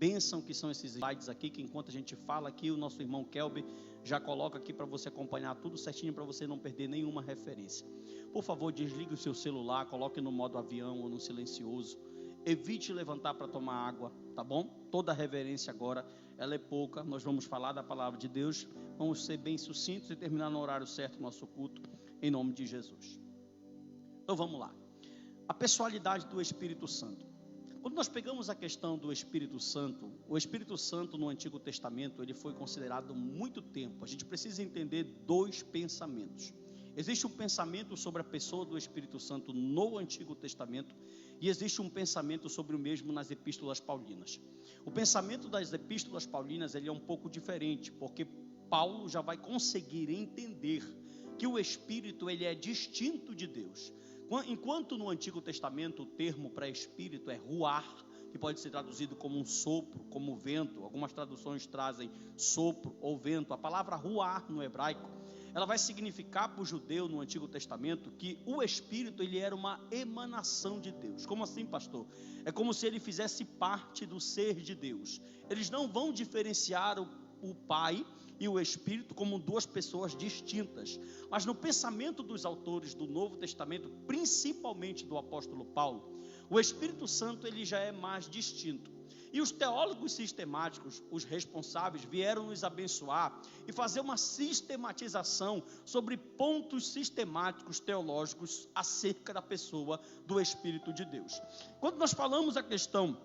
bênção que são esses slides aqui, que enquanto a gente fala aqui, o nosso irmão Kelby já coloca aqui para você acompanhar tudo certinho, para você não perder nenhuma referência. Por favor, desligue o seu celular, coloque no modo avião ou no silencioso. Evite levantar para tomar água, tá bom? Toda a reverência agora, ela é pouca. Nós vamos falar da palavra de Deus. Vamos ser bem sucintos e terminar no horário certo o nosso culto, em nome de Jesus. Então vamos lá. A pessoalidade do Espírito Santo. Quando nós pegamos a questão do Espírito Santo, o Espírito Santo no Antigo Testamento, ele foi considerado muito tempo. A gente precisa entender dois pensamentos. Existe um pensamento sobre a pessoa do Espírito Santo no Antigo Testamento e existe um pensamento sobre o mesmo nas epístolas paulinas. O pensamento das epístolas paulinas ele é um pouco diferente, porque Paulo já vai conseguir entender que o Espírito ele é distinto de Deus. Enquanto no Antigo Testamento o termo para Espírito é ruar, que pode ser traduzido como um sopro, como vento, algumas traduções trazem sopro ou vento. A palavra ruar no hebraico, ela vai significar para o judeu no Antigo Testamento que o Espírito ele era uma emanação de Deus. Como assim, pastor? É como se ele fizesse parte do ser de Deus. Eles não vão diferenciar o Pai e o Espírito como duas pessoas distintas. Mas no pensamento dos autores do Novo Testamento, principalmente do apóstolo Paulo, o Espírito Santo ele já é mais distinto. E os teólogos sistemáticos, os responsáveis, vieram nos abençoar e fazer uma sistematização sobre pontos sistemáticos teológicos acerca da pessoa do Espírito de Deus. Quando nós falamos a questão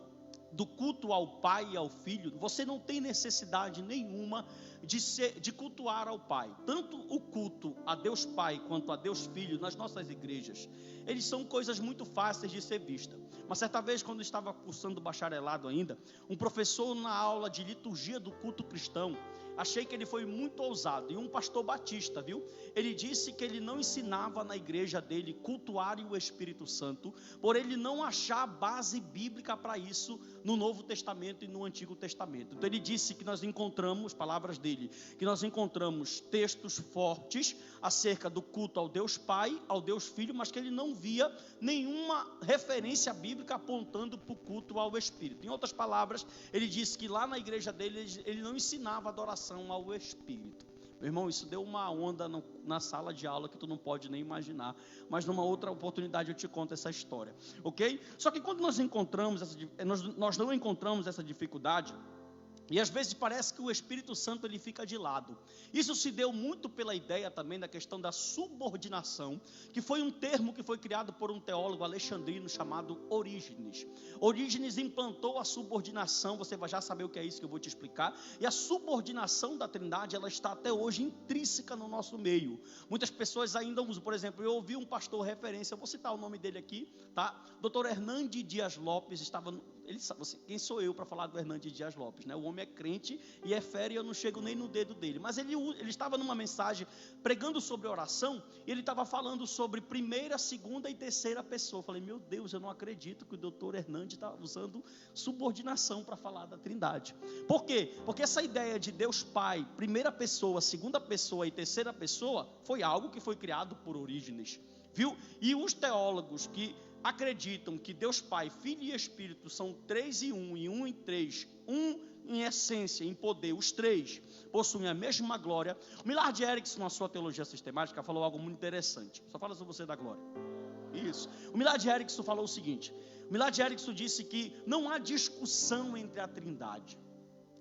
do culto ao Pai e ao Filho, você não tem necessidade nenhuma de cultuar ao Pai. Tanto o culto a Deus Pai quanto a Deus Filho nas nossas igrejas, eles são coisas muito fáceis de ser vistas. Uma certa vez, quando eu estava cursando bacharelado ainda, um professor na aula de liturgia do culto cristão, achei que ele foi muito ousado, e um pastor batista, viu? Ele disse que ele não ensinava na igreja dele cultuar o Espírito Santo, por ele não achar base bíblica para isso no Novo Testamento e no Antigo Testamento. Então ele disse que nós encontramos, palavras dele, que nós encontramos textos fortes acerca do culto ao Deus Pai, ao Deus Filho, mas que ele não via nenhuma referência bíblica apontando para o culto ao Espírito. Em outras palavras, ele disse que lá na igreja dele, ele não ensinava adoração ao Espírito. Meu irmão, isso deu uma onda na sala de aula que tu não pode nem imaginar, mas numa outra oportunidade eu te conto essa história, ok? Só que quando nós não encontramos essa dificuldade, e às vezes parece que o Espírito Santo ele fica de lado. Isso se deu muito pela ideia também da questão da subordinação, que foi um termo que foi criado por um teólogo alexandrino chamado Orígenes. Orígenes implantou a subordinação, você vai já saber o que é isso que eu vou te explicar. E a subordinação da Trindade, ela está até hoje intrínseca no nosso meio. Muitas pessoas ainda usam, por exemplo, eu ouvi um pastor referência, eu vou citar o nome dele aqui, tá? Dr. Hernandes Dias Lopes estava... quem sou eu para falar do Hernandes Dias Lopes, né? O homem é crente e é fera e eu não chego nem no dedo dele. Mas ele estava numa mensagem pregando sobre oração e ele estava falando sobre primeira, segunda e terceira pessoa. Eu falei, meu Deus, eu não acredito que o doutor Hernandes está usando subordinação para falar da Trindade. Por quê? Porque essa ideia de Deus Pai, primeira pessoa, segunda pessoa e terceira pessoa, foi algo que foi criado por Orígenes, viu? E os teólogos que acreditam que Deus Pai, Filho e Espírito são três em um, e um em três, um em essência, em poder, os três possuem a mesma glória. O Millard Erickson, na sua teologia sistemática, falou algo muito interessante. Só fala sobre você da glória. Isso. O Millard Erickson falou o seguinte: o Millard Erickson disse que não há discussão entre a Trindade.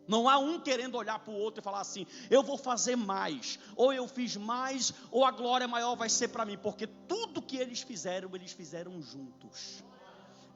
Não há um querendo olhar para o outro e falar assim, eu vou fazer mais, ou eu fiz mais, ou a glória maior vai ser para mim, porque tudo que eles fizeram juntos.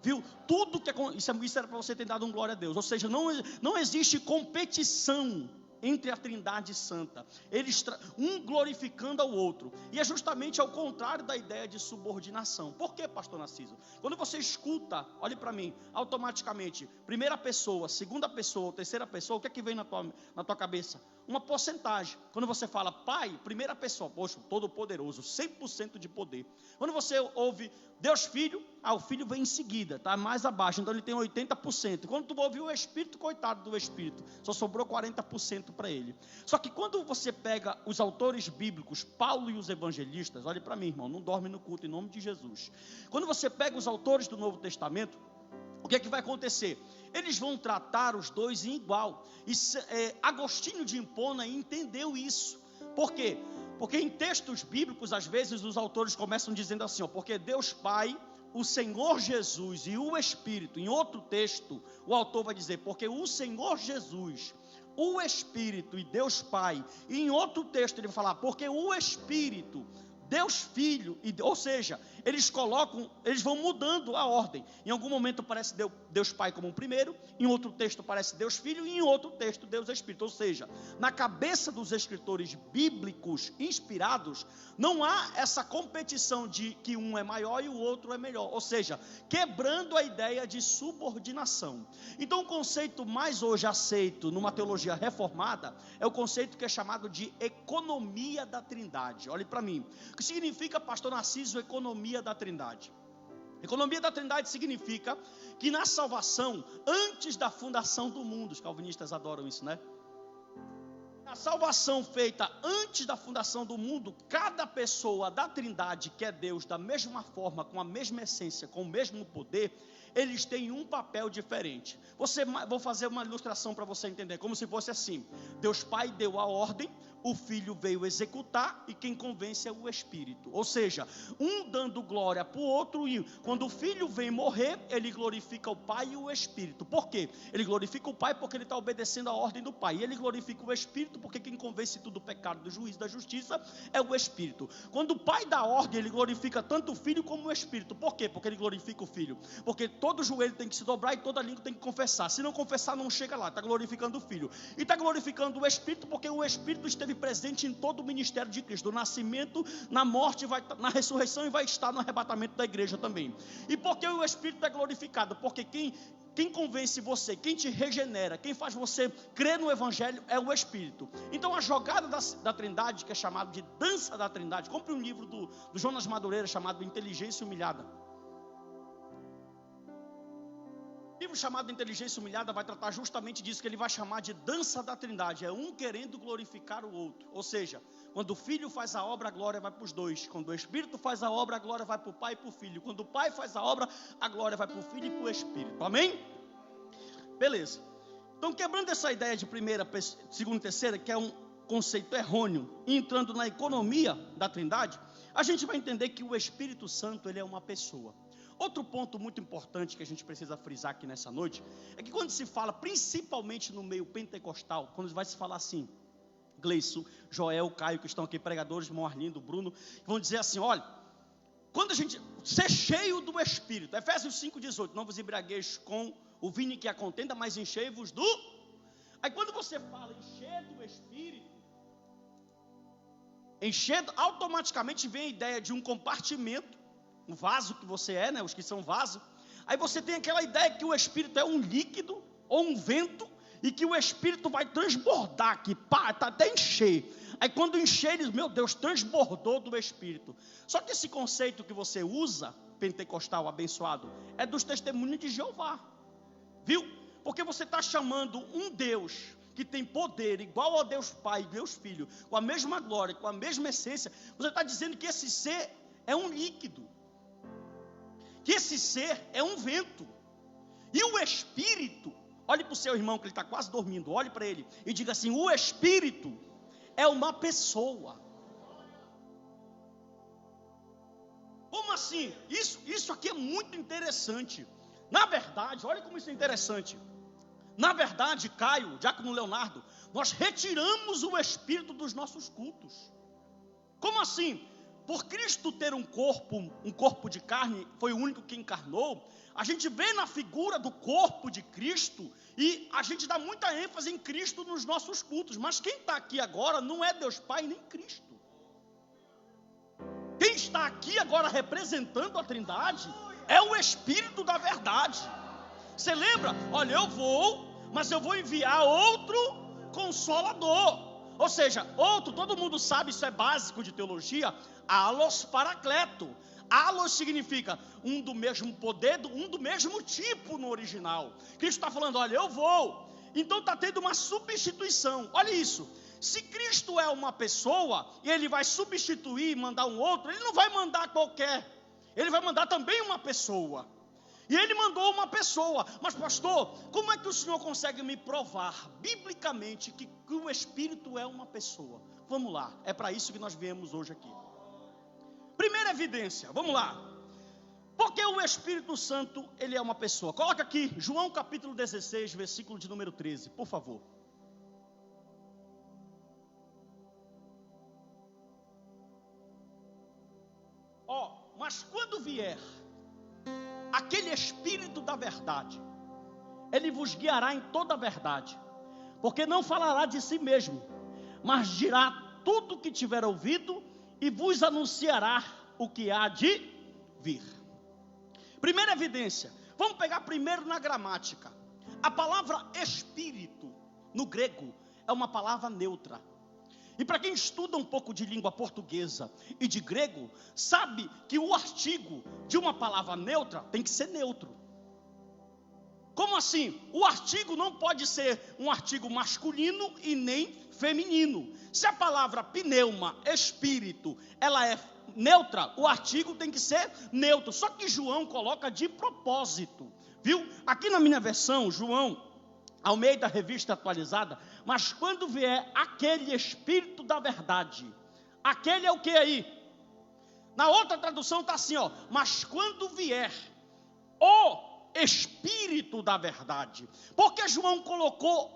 Viu? Tudo que isso era para você ter dado um glória a Deus. Ou seja, não existe competição entre a Trindade Santa, eles um glorificando ao outro, e é justamente ao contrário da ideia de subordinação. Por que, pastor Narciso? Quando você escuta, olhe para mim, automaticamente, primeira pessoa, segunda pessoa, terceira pessoa, o que é que vem na tua cabeça? Uma porcentagem. Quando você fala Pai, primeira pessoa, poxa, todo poderoso, 100% de poder. Quando você ouve Deus Filho, o Filho vem em seguida, está mais abaixo, então ele tem 80%. Quando tu ouve o Espírito, coitado do Espírito, só sobrou 40% para ele. Só que quando você pega os autores bíblicos, Paulo e os evangelistas, olhe para mim, irmão, não dorme no culto em nome de Jesus. Quando você pega os autores do Novo Testamento, o que é que vai acontecer? eles vão tratar os dois em igual. E Agostinho de Hipona entendeu isso. Por quê? Porque em textos bíblicos, às vezes, os autores começam dizendo assim, porque Deus Pai, o Senhor Jesus e o Espírito. Em outro texto, o autor vai dizer, porque o Senhor Jesus, o Espírito e Deus Pai. E em outro texto ele vai falar, porque o Espírito, Deus Filho, ou seja, eles vão mudando a ordem. Em algum momento aparece Deus Pai como o primeiro, em outro texto aparece Deus Filho, e em outro texto Deus Espírito. Ou seja, na cabeça dos escritores bíblicos inspirados, não há essa competição de que um é maior e o outro é melhor. Ou seja, quebrando a ideia de subordinação. Então o conceito mais hoje aceito numa teologia reformada, é o conceito que é chamado de economia da Trindade. Olhe para mim. O que significa, pastor Narciso, economia da Trindade? Economia da Trindade significa que na salvação, antes da fundação do mundo, os calvinistas adoram isso, né? A salvação feita antes da fundação do mundo, cada pessoa da Trindade, que é Deus, da mesma forma, com a mesma essência, com o mesmo poder, eles têm um papel diferente. Vou fazer uma ilustração para você entender, como se fosse assim: Deus Pai deu a ordem, o Filho veio executar, e quem convence é o Espírito. Ou seja, um dando glória para o outro, e quando o Filho vem morrer, ele glorifica o Pai e o Espírito. Por quê? Ele glorifica o Pai porque ele está obedecendo a ordem do Pai, e ele glorifica o Espírito porque quem convence tudo do pecado, do juízo, da justiça é o Espírito. Quando o Pai dá ordem, ele glorifica tanto o Filho como o Espírito. Por quê? Porque ele glorifica o Filho, porque todo joelho tem que se dobrar e toda língua tem que confessar. Se não confessar, não chega lá. Está glorificando o Filho e está glorificando o Espírito, porque o Espírito esteve presente em todo o ministério de Cristo, do nascimento, na morte, na ressurreição, e vai estar no arrebatamento da igreja também. E por que o Espírito é glorificado? Porque quem convence você, quem te regenera, quem faz você crer no Evangelho é o Espírito. Então a jogada da Trindade, que é chamada de dança da Trindade, compre um livro do Jonas Madureira chamado Inteligência Humilhada. O livro chamado Inteligência Humilhada vai tratar justamente disso, que ele vai chamar de dança da Trindade. É um querendo glorificar o outro. Ou seja, quando o Filho faz a obra, a glória vai para os dois. Quando o Espírito faz a obra, a glória vai para o Pai e para o Filho. Quando o Pai faz a obra, a glória vai para o Filho e para o Espírito. Amém? Beleza. Então, quebrando essa ideia de primeira, segunda e terceira, que é um conceito errôneo, e entrando na economia da Trindade, a gente vai entender que o Espírito Santo, ele é uma pessoa. Outro ponto muito importante que a gente precisa frisar aqui nessa noite, é que quando se fala, principalmente no meio pentecostal, quando vai se falar assim, Gleison, Joel, Caio, que estão aqui, pregadores, irmão Arlindo, Bruno, vão dizer assim, olha, quando a gente, ser cheio do Espírito, Efésios 5,18, não vos embriagueis com o vinho que a contenda, mas enchei-vos do... Aí quando você fala encher do Espírito, automaticamente vem a ideia de um compartimento, um vaso que você é, né? Os que são vaso. Aí você tem aquela ideia que o Espírito é um líquido ou um vento, e que o Espírito vai transbordar aqui, pá, tá até encher. Aí quando encher, ele diz, meu Deus, transbordou do Espírito. Só que esse conceito que você usa, pentecostal abençoado, é dos testemunhos de Jeová. Viu? Porque você está chamando um Deus que tem poder igual ao Deus Pai e Deus Filho, com a mesma glória, com a mesma essência. Você está dizendo que esse ser é um líquido, que esse ser é um vento. E o Espírito, olhe para o seu irmão que ele está quase dormindo, olhe para ele e diga assim, o Espírito é uma pessoa. Como assim? Isso aqui é muito interessante. Na verdade, olha como isso é interessante. Na verdade, Caio, Diácono Leonardo, nós retiramos o Espírito dos nossos cultos. Como assim? Por Cristo ter um corpo de carne, foi o único que encarnou, a gente vê na figura do corpo de Cristo, e a gente dá muita ênfase em Cristo nos nossos cultos, mas quem está aqui agora não é Deus Pai nem Cristo. Quem está aqui agora representando a Trindade é o Espírito da verdade. Você lembra? Olha, mas eu vou enviar outro Consolador. Ou seja, todo mundo sabe, isso é básico de teologia, allos paracleto. Allos significa um do mesmo poder, um do mesmo tipo no original. Cristo está falando, olha, eu vou. Então está tendo uma substituição. Olha isso. Se Cristo é uma pessoa e ele vai substituir e mandar um outro, ele não vai mandar qualquer. Ele vai mandar também uma pessoa. E ele mandou uma pessoa. Mas pastor, como é que o senhor consegue me provar biblicamente que o Espírito é uma pessoa? Vamos lá, é para isso que nós viemos hoje aqui. Primeira evidência, vamos lá. Porque o Espírito Santo, ele é uma pessoa. Coloca aqui, João capítulo 16, versículo de número 13, por favor. Mas quando vier aquele Espírito da verdade, ele vos guiará em toda a verdade, porque não falará de si mesmo, mas dirá tudo o que tiver ouvido e vos anunciará o que há de vir. Primeira evidência, vamos pegar primeiro na gramática. A palavra Espírito, no grego, é uma palavra neutra. E para quem estuda um pouco de língua portuguesa e de grego, sabe que o artigo de uma palavra neutra tem que ser neutro. Como assim? O artigo não pode ser um artigo masculino e nem feminino. Se a palavra pneuma, espírito, ela é neutra, o artigo tem que ser neutro. Só que João coloca de propósito, viu? Aqui na minha versão, João Almeida, revista atualizada, mas quando vier aquele Espírito da verdade, aquele é o que aí? Na outra tradução está assim, mas quando vier o Espírito da verdade, porque João colocou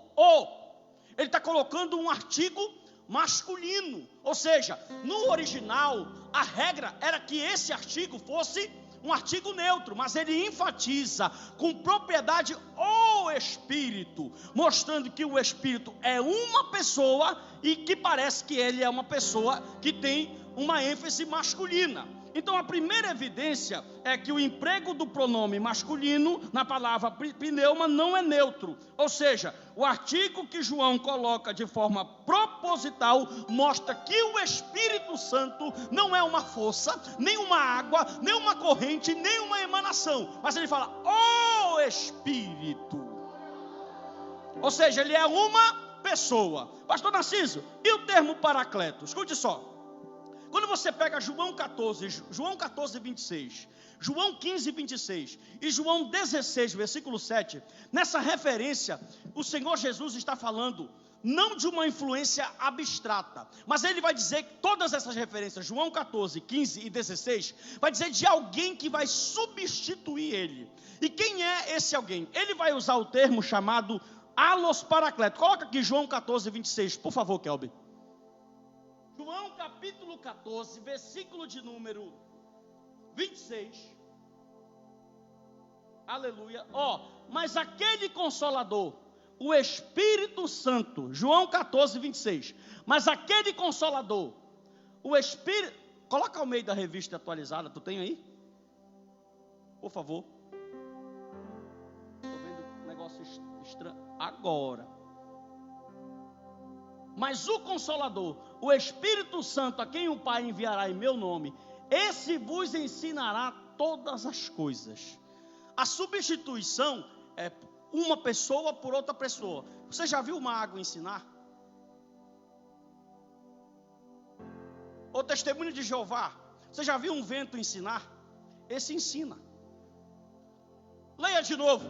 ele está colocando um artigo masculino, ou seja, no original, a regra era que esse artigo fosse um artigo neutro, mas ele enfatiza com propriedade o Espírito, mostrando que o Espírito é uma pessoa e que parece que ele é uma pessoa que tem uma ênfase masculina. Então a primeira evidência é que o emprego do pronome masculino na palavra pneuma não é neutro, ou seja, o artigo que João coloca de forma proposital mostra que o Espírito Santo não é uma força, nem uma água, nem uma corrente, nem uma emanação, mas ele fala o Espírito, ou seja, ele é uma pessoa. Pastor Narciso, e o termo paracleto? Escute só. Quando você pega João 14, 26, João 15, 26 e João 16, versículo 7, nessa referência, o Senhor Jesus está falando não de uma influência abstrata, mas ele vai dizer que todas essas referências, João 14, 15 e 16, vai dizer de alguém que vai substituir ele. E quem é esse alguém? Ele vai usar o termo chamado allos paracleto. Coloca aqui João 14, 26, por favor, Kelby. João capítulo 14, versículo de número 26, aleluia, mas aquele Consolador, o Espírito Santo, João 14, 26, mas aquele Consolador, o Espírito, coloca ao meio da revista atualizada, tu tem aí? Por favor, estou vendo um negócio estranho, agora. Mas o Consolador, o Espírito Santo, a quem o Pai enviará em meu nome, esse vos ensinará todas as coisas. A substituição é uma pessoa por outra pessoa. Você já viu uma água ensinar? O testemunho de Jeová, você já viu um vento ensinar? Esse ensina. Leia de novo.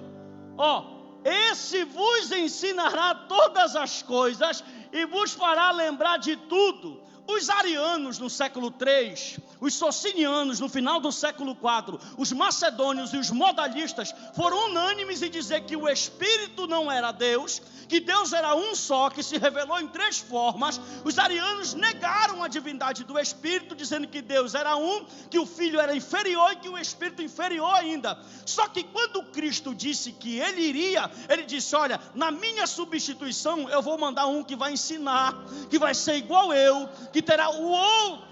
Esse vos ensinará todas as coisas e vos fará lembrar de tudo. Os arianos no século 3, os socinianos no final do século 4, os macedônios e os modalistas foram unânimes em dizer que o Espírito não era Deus, que Deus era um só, que se revelou em 3 formas. Os arianos negaram a divindade do Espírito, dizendo que Deus era um, que o Filho era inferior e que o Espírito inferior ainda. Só que quando Cristo disse que ele iria, ele disse, olha, na minha substituição eu vou mandar um que vai ensinar, que vai ser igual eu, que terá o outro.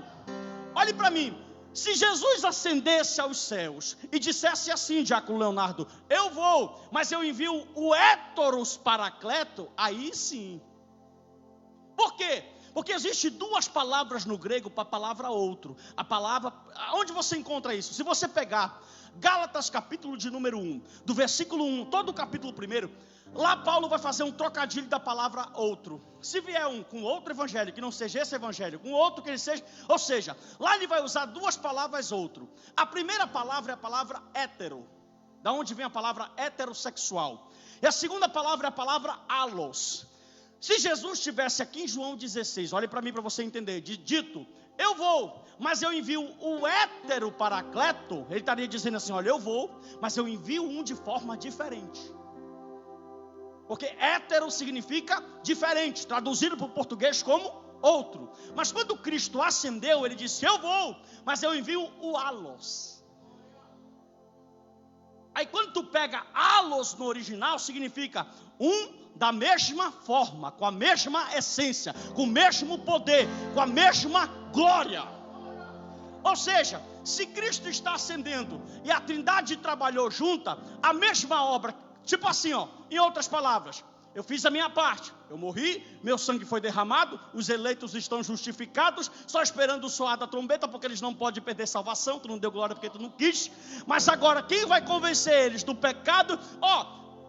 Olhe para mim, se Jesus ascendesse aos céus e dissesse assim, Diácono Leonardo, eu vou, mas eu envio o héteros paracleto, aí sim. Por quê? Porque existe 2 palavras no grego para a palavra outro. A palavra, onde você encontra isso? Se você pegar Gálatas capítulo de número 1, do versículo 1, todo o capítulo 1, lá Paulo vai fazer um trocadilho da palavra outro. Se vier um com outro evangelho, que não seja esse evangelho, com outro que ele seja, ou seja, lá ele vai usar 2 palavras outro. A primeira palavra é a palavra hétero, Da onde vem a palavra heterossexual. E a segunda palavra é a palavra allos. Se Jesus estivesse aqui em João 16, olhe para mim para você entender, dito, eu vou, mas eu envio o hétero paracleto, ele estaria dizendo assim, olha, eu vou, mas eu envio um de forma diferente. Porque hétero significa diferente, traduzido para o português como outro. Mas quando Cristo ascendeu, ele disse, eu vou, mas eu envio o allos. Aí quando tu pega allos no original, significa da mesma forma, com a mesma essência, com o mesmo poder, com a mesma glória. Ou seja, se Cristo está ascendendo e a Trindade trabalhou junta, a mesma obra, tipo assim, em outras palavras, eu fiz a minha parte, eu morri, meu sangue foi derramado, os eleitos estão justificados, só esperando o soar da trombeta, porque eles não podem perder salvação, tu não deu glória porque tu não quis, mas agora quem vai convencer eles do pecado?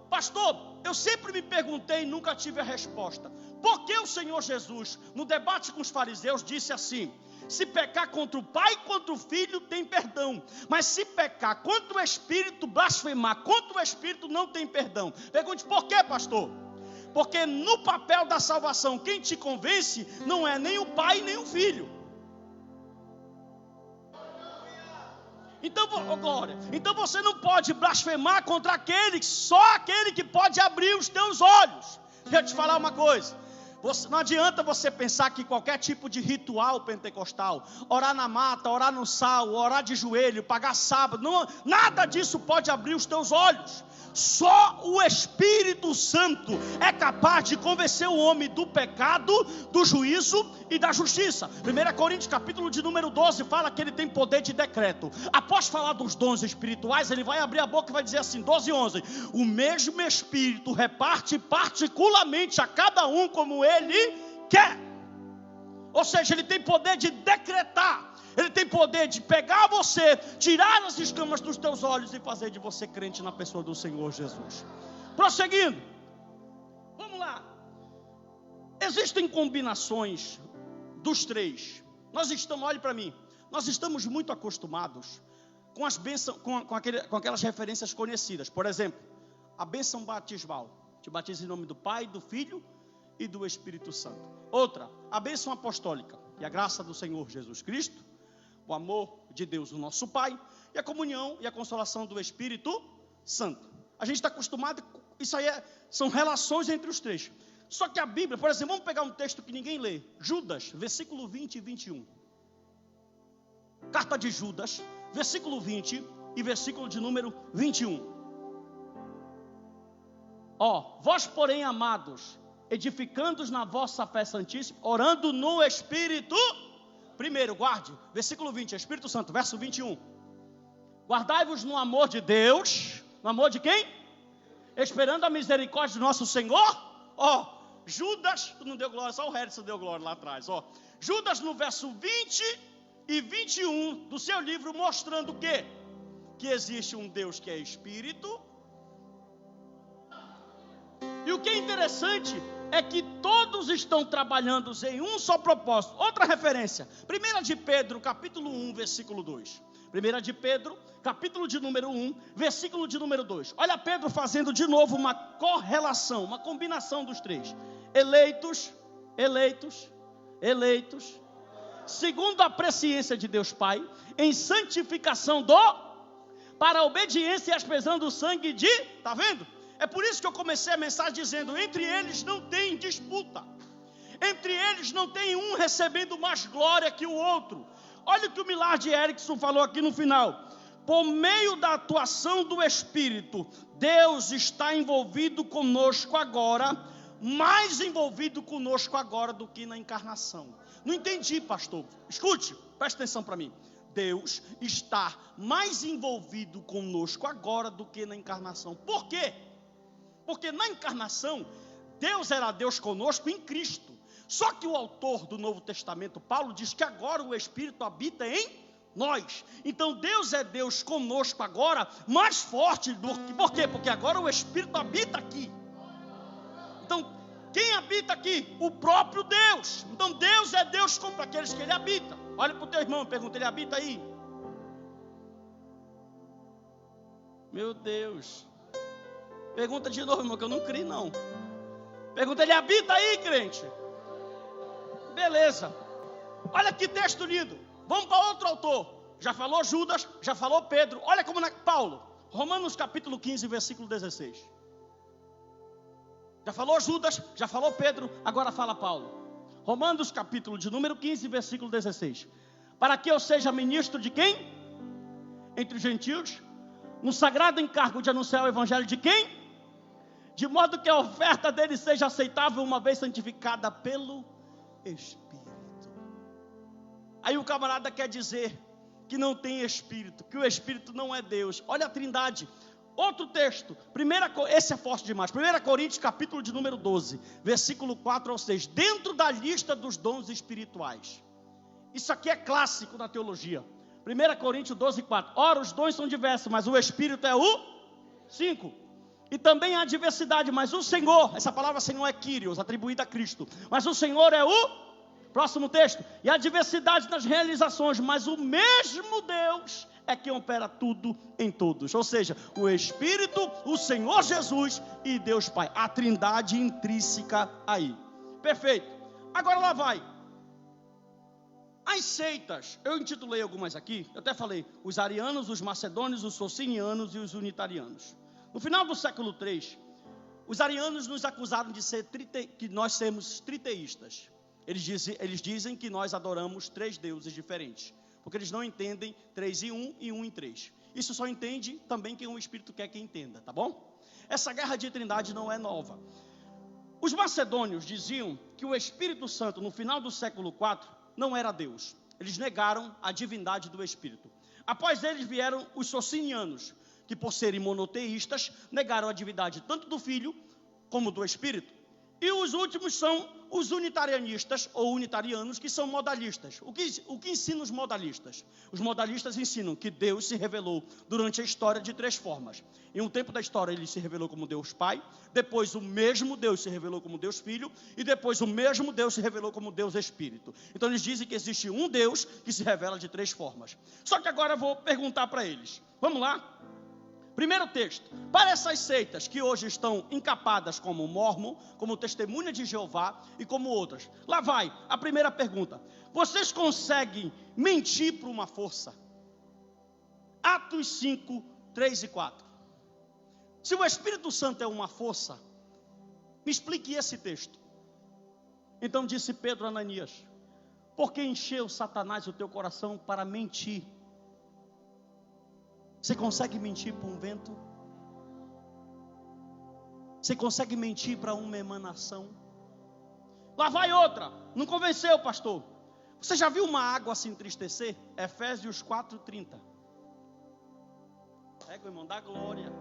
Pastor, eu sempre me perguntei e nunca tive a resposta, por que o Senhor Jesus, no debate com os fariseus, disse assim, se pecar contra o Pai e contra o Filho tem perdão, mas se pecar contra o Espírito, blasfemar contra o Espírito não tem perdão. Pergunte, por quê, pastor? Porque no papel da salvação, quem te convence não é nem o pai nem o filho. Então, glória. Então você não pode blasfemar contra só aquele que pode abrir os teus olhos. Deixa eu te falar uma coisa. Não adianta você pensar que qualquer tipo de ritual pentecostal, orar na mata, orar no sal, orar de joelho, pagar sábado, nada disso pode abrir os teus olhos. Só o Espírito Santo é capaz de convencer o homem do pecado, do juízo e da justiça. 1 Coríntios capítulo de número 12 fala que ele tem poder de decreto. Após falar dos dons espirituais, ele vai abrir a boca e vai dizer assim, 12:11, o mesmo Espírito reparte particularmente a cada um como ele quer. Ou seja, ele tem poder de decretar. Ele tem poder de pegar você, tirar as escamas dos teus olhos e fazer de você crente na pessoa do Senhor Jesus. Prosseguindo. Vamos lá. Existem combinações dos três. Olhe para mim. Nós estamos muito acostumados com as bênçãos, com aquelas referências conhecidas. Por exemplo, a bênção batismal. Te batiza em nome do Pai, do Filho e do Espírito Santo. Outra, a bênção apostólica. E a graça do Senhor Jesus Cristo, o amor de Deus, o nosso Pai, e a comunhão e a consolação do Espírito Santo. A gente está acostumado, isso aí são relações entre os três. Só que a Bíblia, por exemplo, vamos pegar um texto que ninguém lê. Judas, versículo 20 e 21. Carta de Judas, versículo 20 e versículo de número 21. Vós, porém, amados, edificando-os na vossa fé santíssima, orando no Espírito. Primeiro, guarde, versículo 20, Espírito Santo, verso 21. Guardai-vos no amor de Deus. No amor de quem? Esperando a misericórdia do nosso Senhor. Judas, tu não deu glória, só o Harrison deu glória lá atrás. Judas no verso 20 e 21 do seu livro, mostrando o quê? Que existe um Deus que é Espírito. E o que é interessante é que todos estão trabalhando em um só propósito. Outra referência, 1 de Pedro, capítulo 1, versículo 2. 1 de Pedro, capítulo de número 1, versículo de número 2. Olha Pedro fazendo de novo uma correlação, uma combinação dos três. Eleitos, segundo a presciência de Deus Pai, em santificação para a obediência e a expressão do sangue está vendo? É por isso que eu comecei a mensagem dizendo, entre eles não tem disputa. Entre eles não tem um recebendo mais glória que o outro. Olha o que o Millard Erickson falou aqui no final. Por meio da atuação do Espírito, Deus está envolvido conosco agora, mais envolvido conosco agora do que na encarnação. Não entendi, pastor. Escute, preste atenção para mim. Deus está mais envolvido conosco agora do que na encarnação. Por quê? Porque na encarnação, Deus era Deus conosco em Cristo. Só que o autor do Novo Testamento, Paulo, diz que agora o Espírito habita em nós. Então Deus é Deus conosco agora, mais forte do que... Por quê? Porque agora o Espírito habita aqui. Então, quem habita aqui? O próprio Deus. Então Deus é Deus para aqueles que Ele habita. Olha para o teu irmão e pergunta, ele habita aí? Meu Deus. Pergunta de novo, irmão, que eu não criei não. Pergunta, ele habita aí, crente? Beleza. Olha que texto lindo. Vamos para outro autor. Já falou Judas, já falou Pedro. Olha como Paulo. Romanos capítulo 15, versículo 16. Já falou Judas, já falou Pedro, agora fala Paulo. Romanos capítulo de número 15, versículo 16. Para que eu seja ministro de quem? Entre os gentios. No sagrado encargo de anunciar o evangelho de quem? De modo que a oferta dele seja aceitável uma vez santificada pelo Espírito. Aí o camarada quer dizer que não tem Espírito, que o Espírito não é Deus. Olha a Trindade. Outro texto, esse é forte demais. 1 Coríntios capítulo de número 12, versículo 4 ao 6. Dentro da lista dos dons espirituais. Isso aqui é clássico na teologia. 1 Coríntios 12, 4. Ora, os dons são diversos, mas o Espírito é o 5. E também há diversidade, mas o Senhor, essa palavra Senhor é Kyrios, atribuída a Cristo. Mas o Senhor é o... Próximo texto. E há diversidade nas realizações, mas o mesmo Deus é quem opera tudo em todos. Ou seja, o Espírito, o Senhor Jesus e Deus Pai. A trindade intrínseca aí. Perfeito. Agora lá vai. As seitas, eu intitulei algumas aqui, eu até falei, os arianos, os macedônios, os socinianos e os unitarianos. No final do século III, os arianos nos acusaram de que nós somos triteístas. Eles dizem que nós adoramos 3 deuses diferentes, porque eles não entendem 3 em 1 e 1 em 3. Isso só entende também quem o Espírito quer que entenda, tá bom? Essa guerra de trindade não é nova. Os macedônios diziam que o Espírito Santo, no final do século IV, não era Deus. Eles negaram a divindade do Espírito. Após eles vieram os socinianos, que por serem monoteístas, negaram a divindade tanto do Filho como do Espírito. E os últimos são os unitarianistas ou unitarianos, que são modalistas. O que ensinam os modalistas? Os modalistas ensinam que Deus se revelou durante a história de 3 formas. Em um tempo da história ele se revelou como Deus Pai, depois o mesmo Deus se revelou como Deus Filho, e depois o mesmo Deus se revelou como Deus Espírito. Então eles dizem que existe um Deus que se revela de 3 formas. Só que agora eu vou perguntar para eles. Vamos lá? Primeiro texto, para essas seitas que hoje estão encapadas como o Mórmon, como Testemunha de Jeová e como outras. Lá vai, a primeira pergunta. Vocês conseguem mentir para uma força? Atos 5, 3 e 4. Se o Espírito Santo é uma força, me explique esse texto. Então disse Pedro a Ananias, por que encheu Satanás o teu coração para mentir? Você consegue mentir para um vento? Você consegue mentir para uma emanação? Lá vai outra. Não convenceu, pastor. Você já viu uma água se entristecer? Efésios 4:30. Pega, irmão, dá glória.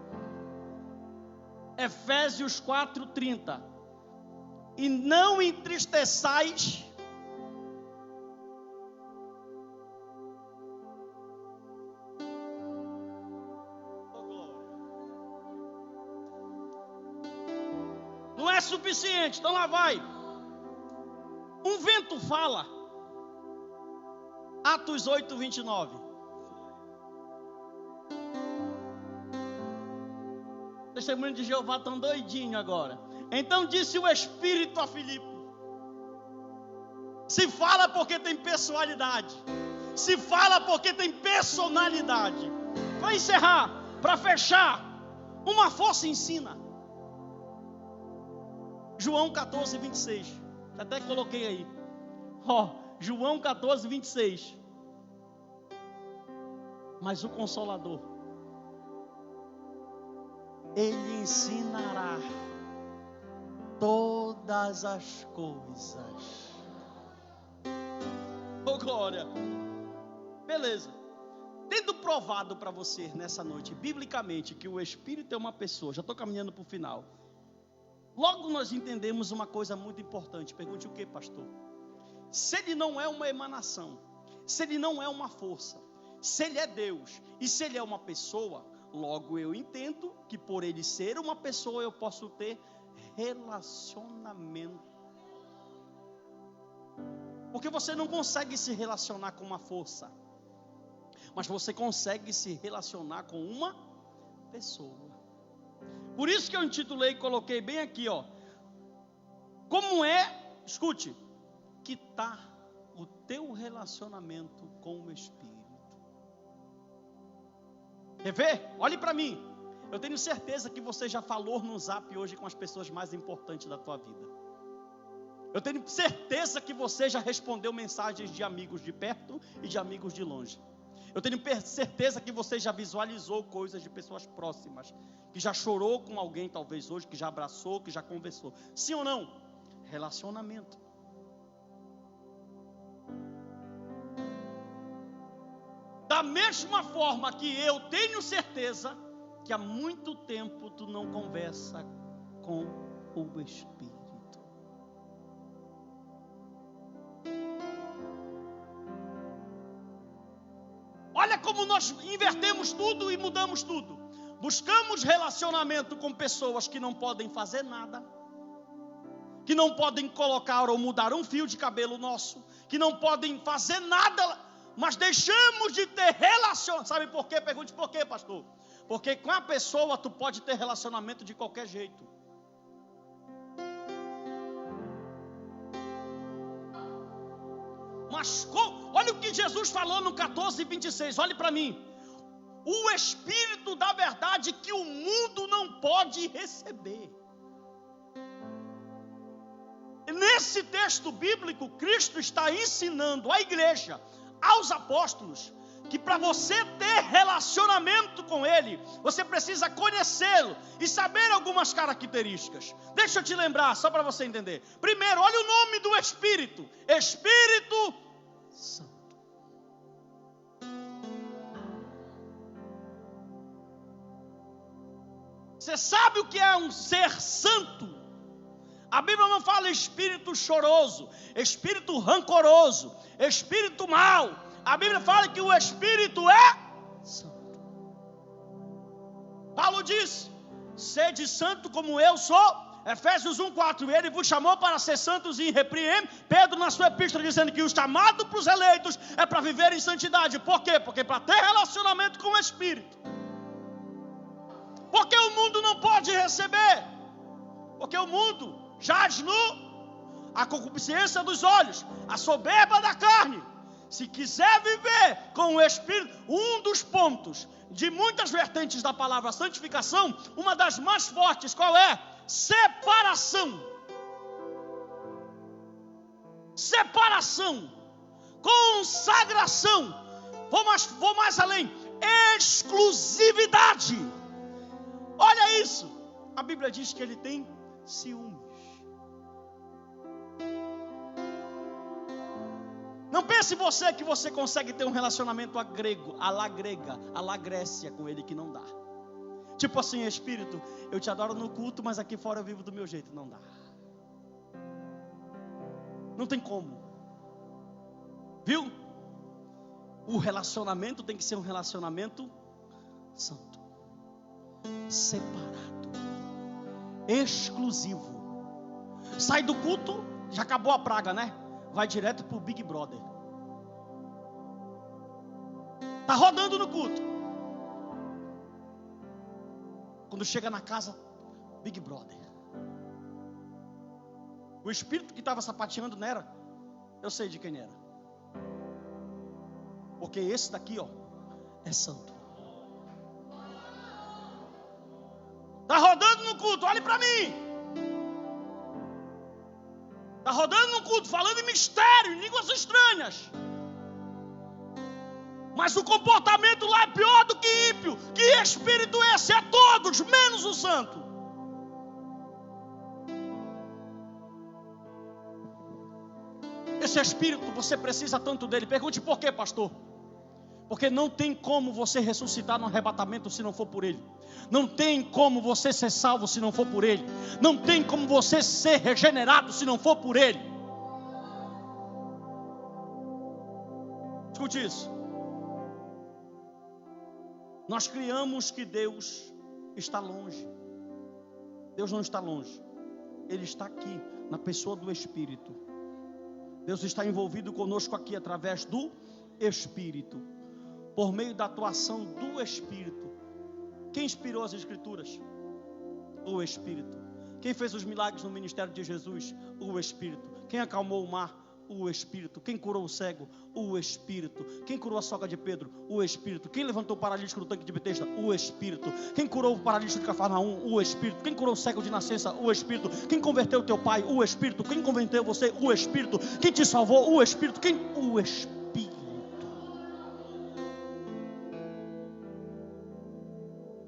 Efésios 4:30. E não entristeçais suficiente, então lá vai. Um vento fala. Atos 8, 29. Testemunho de Jeová tão doidinho agora. Então disse o Espírito a Filipe, se fala porque tem personalidade. Se fala porque tem personalidade. Para encerrar, para fechar, uma força ensina. João 14, 26. Até coloquei aí. João 14, 26. Mas o Consolador, Ele ensinará todas as coisas. Oh, glória. Beleza. Tendo provado para você nessa noite, biblicamente, que o Espírito é uma pessoa. Já estou caminhando para o final. Logo nós entendemos uma coisa muito importante. Pergunte o que, pastor? Se ele não é uma emanação, se ele não é uma força, se ele é Deus e se ele é uma pessoa, logo eu entendo que por ele ser uma pessoa eu posso ter relacionamento. Porque você não consegue se relacionar com uma força, mas você consegue se relacionar com uma pessoa. Por isso que eu intitulei e coloquei bem aqui, ó. Como é, escute, que está o teu relacionamento com o Espírito? Quer ver? Olhe para mim. Eu tenho certeza que você já falou no Zap hoje com as pessoas mais importantes da tua vida. Eu tenho certeza que você já respondeu mensagens de amigos de perto e de amigos de longe. Eu tenho certeza que você já visualizou coisas de pessoas próximas, que já chorou com alguém talvez hoje, que já abraçou, que já conversou. Sim ou não? Relacionamento. Da mesma forma que eu tenho certeza que há muito tempo tu não conversa com o Espírito. Olha como nós invertemos tudo e mudamos tudo. Buscamos relacionamento com pessoas que não podem fazer nada, que não podem colocar ou mudar um fio de cabelo nosso, que não podem fazer nada, mas deixamos de ter relacionamento. Sabe por quê? Pergunte por quê, pastor? Porque com a pessoa tu pode ter relacionamento de qualquer jeito. Mas olha o que Jesus falou no 14:26, olhe para mim. O Espírito da verdade que o mundo não pode receber. Nesse texto bíblico, Cristo está ensinando à igreja, aos apóstolos, que para você ter relacionamento com Ele, você precisa conhecê-lo e saber algumas características. Deixa eu te lembrar, só para você entender. Primeiro, olha o nome do Espírito: Espírito Santo. Você sabe o que é um ser santo? A Bíblia não fala espírito choroso, espírito rancoroso, espírito mau. A Bíblia fala que o Espírito é santo. Paulo diz: sede santo como eu sou. Efésios 1:4, ele vos chamou para ser santos e irrepreensíveis. Pedro na sua epístola dizendo que o chamado para os eleitos é para viver em santidade. Por quê? Porque para ter relacionamento com o Espírito. Porque o mundo não pode receber. Porque o mundo jaz a concupiscência dos olhos, a soberba da carne. Se quiser viver com o Espírito, um dos pontos de muitas vertentes da palavra santificação, uma das mais fortes, qual é? Separação. Separação. Consagração. Vou mais além. Exclusividade. Olha isso. A Bíblia diz que ele tem ciúmes. Não pense você que você consegue ter um relacionamento à la Grécia com ele, que não dá. Tipo assim, Espírito, eu te adoro no culto, mas aqui fora eu vivo do meu jeito. Não dá. Não tem como. Viu? O relacionamento tem que ser um relacionamento santo, separado, exclusivo. Sai do culto, já acabou a praga, né? Vai direto pro Big Brother. Tá rodando no culto. Quando chega na casa, Big Brother. O espírito que estava sapateando não era? Eu sei de quem era. Porque esse daqui, ó, é santo. Tá rodando no culto, olhe para mim. Está rodando no culto, falando em mistério, em línguas estranhas. Mas o comportamento lá é pior do que ímpio. Que espírito esse? É todos, menos o santo. Esse espírito, você precisa tanto dele. Pergunte por quê, pastor? Porque não tem como você ressuscitar no arrebatamento se não for por ele. Não tem como você ser salvo se não for por ele. Não tem como você ser regenerado se não for por ele. Escute isso. Nós criamos que Deus está longe. Deus não está longe. Ele está aqui, na pessoa do Espírito. Deus está envolvido conosco aqui através do Espírito. Por meio da atuação do Espírito, Quem inspirou as Escrituras? O Espírito. Quem fez os milagres no ministério de Jesus? O Espírito. Quem acalmou o mar? O Espírito. Quem curou o cego? O Espírito. Quem curou a sogra de Pedro? O Espírito. Quem levantou o paralítico no tanque de Betesda? O Espírito. Quem curou o paralítico de Cafarnaum? O Espírito. Quem curou o cego de nascença? O Espírito. Quem converteu teu pai? O Espírito. Quem converteu você? O Espírito. Quem te salvou? O Espírito. O Espírito.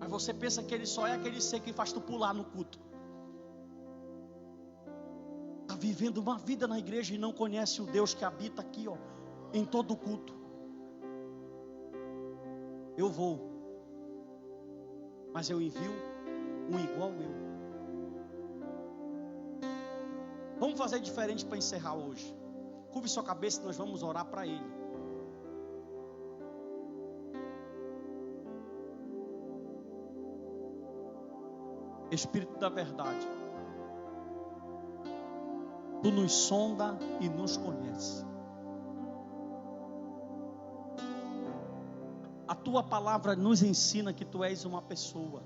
Mas você pensa que ele só é aquele ser que faz tu pular no culto. Vivendo uma vida na igreja e não conhece o Deus que habita aqui, em todo o culto. Eu vou, mas eu envio um igual eu. Vamos fazer diferente para encerrar hoje. Curve sua cabeça e nós vamos orar para Ele. Espírito da verdade, Tu nos sonda e nos conhece. A Tua palavra nos ensina que Tu és uma pessoa.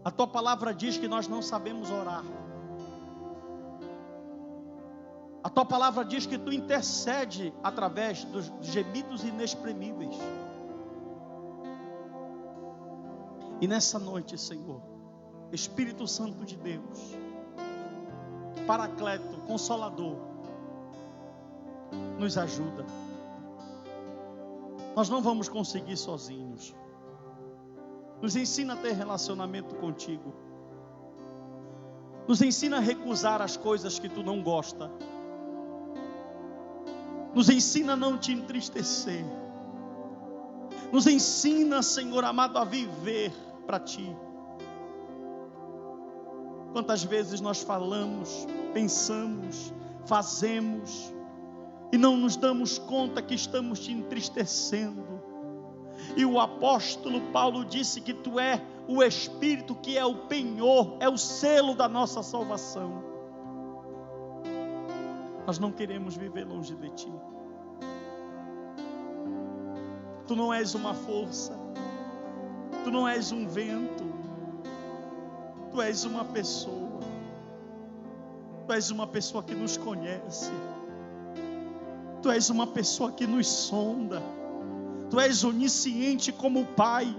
A Tua palavra diz que nós não sabemos orar. A Tua palavra diz que Tu intercede através dos gemidos inexprimíveis. E nessa noite, Senhor, Espírito Santo de Deus, Paracleto, Consolador, nos ajuda. Nós não vamos conseguir sozinhos. Nos ensina a ter relacionamento contigo. Nos ensina a recusar as coisas que Tu não gosta. Nos ensina a não te entristecer. Nos ensina, Senhor amado, a viver para Ti. Quantas vezes nós falamos, pensamos, fazemos e não nos damos conta que estamos te entristecendo. E o apóstolo Paulo disse que Tu é o Espírito que é o penhor, é o selo da nossa salvação. Nós não queremos viver longe de Ti. Tu não és uma força, Tu não és um vento, Tu és uma pessoa. Tu és uma pessoa que nos conhece. Tu és uma pessoa que nos sonda. Tu és onisciente como Pai.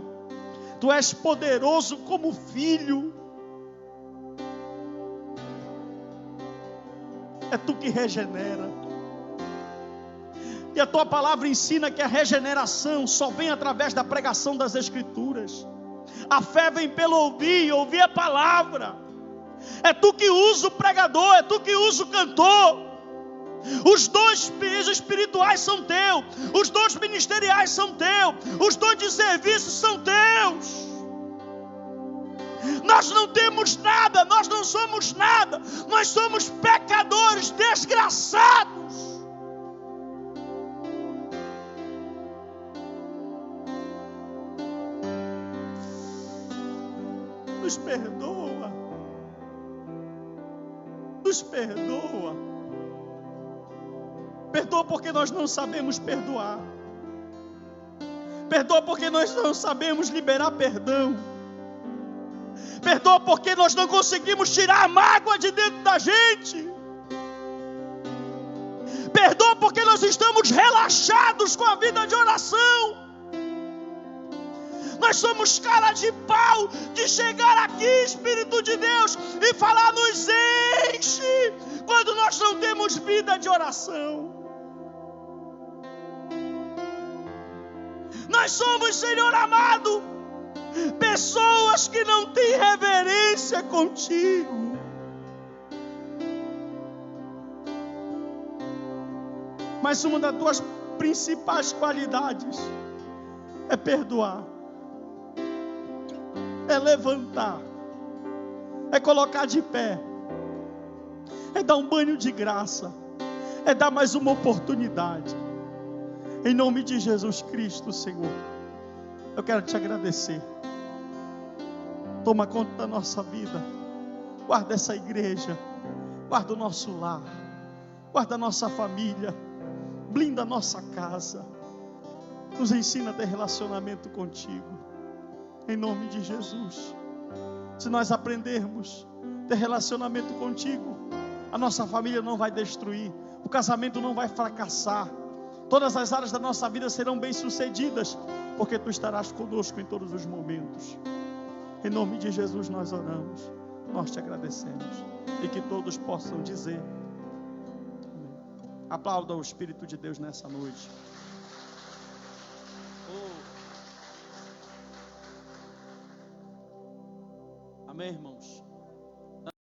Tu és poderoso como Filho. É Tu que regenera. E a Tua palavra ensina que a regeneração só vem através da pregação das Escrituras. A fé vem pelo ouvir, e ouvir a palavra. É Tu que usa o pregador, é Tu que usa o cantor. Os dons espirituais são Teus, os dons ministeriais são Teus, os dons de serviço são Teus. Nós não temos nada, nós não somos nada, nós somos pecadores desgraçados. Nos perdoa, nos perdoa, perdoa porque nós não sabemos perdoar, perdoa porque nós não sabemos liberar perdão, perdoa porque nós não conseguimos tirar a mágoa de dentro da gente, perdoa porque nós estamos relaxados com a vida de oração. Nós somos cara de pau de chegar aqui, Espírito de Deus, e falar nos enche, quando nós não temos vida de oração. Nós somos, Senhor amado, pessoas que não têm reverência contigo. Mas uma das tuas principais qualidades é perdoar. É levantar, é colocar de pé, é dar um banho de graça, é dar mais uma oportunidade. Em nome de Jesus Cristo, Senhor, eu quero te agradecer. Toma conta da nossa vida, guarda essa igreja, guarda o nosso lar, guarda a nossa família, blinda a nossa casa. Nos ensina a ter relacionamento contigo, em nome de Jesus. Se nós aprendermos a ter relacionamento contigo, a nossa família não vai destruir, o casamento não vai fracassar, todas as áreas da nossa vida serão bem-sucedidas, porque tu estarás conosco em todos os momentos. Em nome de Jesus nós oramos, nós te agradecemos, e que todos possam dizer amém. Aplauda o Espírito de Deus nessa noite. Amém, irmãos?